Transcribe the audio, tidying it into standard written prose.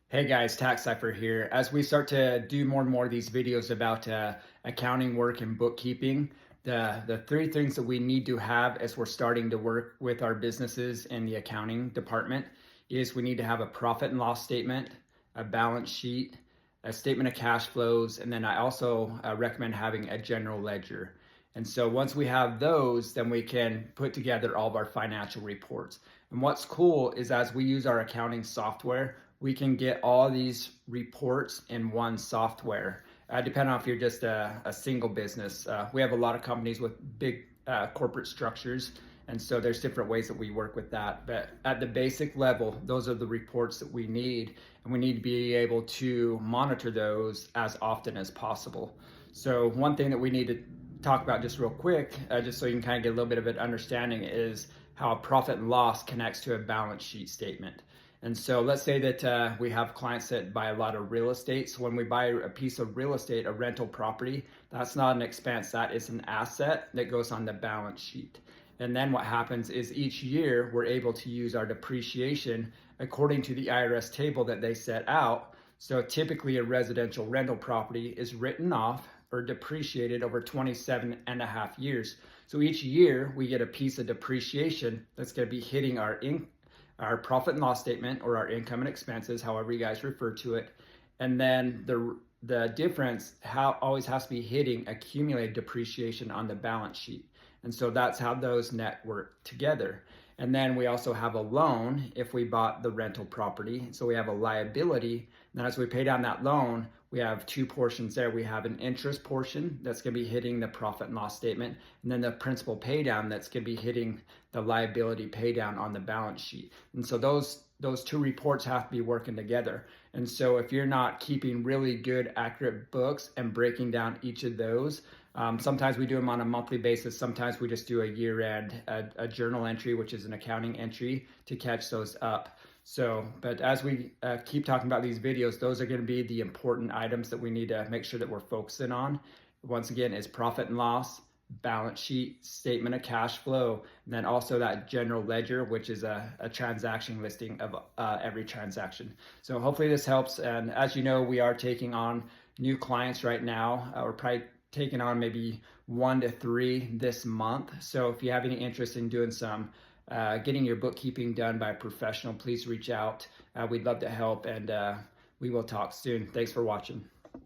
Hey guys, Tax Cypher here. As we start to do more and more of these videos about accounting work and bookkeeping, the three things that we need to have as we're starting to work with our businesses in the accounting department is we need to have a profit and loss statement, a balance sheet, a statement of cash flows, and then I also recommend having a general ledger. And so once we have those, then we can put together all of our financial reports. And what's cool is as we use our accounting software, we can get all these reports in one software. Depending on if you're just a single business. We have a lot of companies with big corporate structures, and so there's different ways that we work with that. But at the basic level, those are the reports that we need, and we need to be able to monitor those as often as possible. So one thing that we need to talk about just real quick, just so you can kind of get a little bit of an understanding, is how a profit and loss connects to a balance sheet statement. And so let's say that we have clients that buy a lot of real estate. So when we buy a piece of real estate, a rental property, that's not an expense, that is an asset that goes on the balance sheet. And then what happens is each year we're able to use our depreciation according to the IRS table that they set out. So typically a residential rental property is written off or depreciated over 27 and a half years. So each year we get a piece of depreciation that's going to be hitting our profit and loss statement, or our income and expenses, however you guys refer to it. And then the difference always has to be hitting accumulated depreciation on the balance sheet. And so that's how those net work together. And then we also have a loan if we bought the rental property. So we have a liability. And then as we pay down that loan, we have two portions there. We have an interest portion that's going to be hitting the profit and loss statement, and then the principal pay down that's going to be hitting the liability pay down on the balance sheet. And so those two reports have to be working together. And so if you're not keeping really good, accurate books and breaking down each of those, sometimes we do them on a monthly basis. Sometimes we just do a year-end, a journal entry, which is an accounting entry to catch those up. So, but as we keep talking about these videos, those are going to be the important items that we need to make sure that we're focusing on. Once again, is profit and loss, balance sheet, statement of cash flow, and then also that general ledger, which is a transaction listing of every transaction. So hopefully this helps. And as you know, we are taking on new clients right now. We're probably taking on maybe 1 to 3 this month. So if you have any interest in doing some getting your bookkeeping done by a professional, please reach out. We'd love to help, and we will talk soon. Thanks for watching.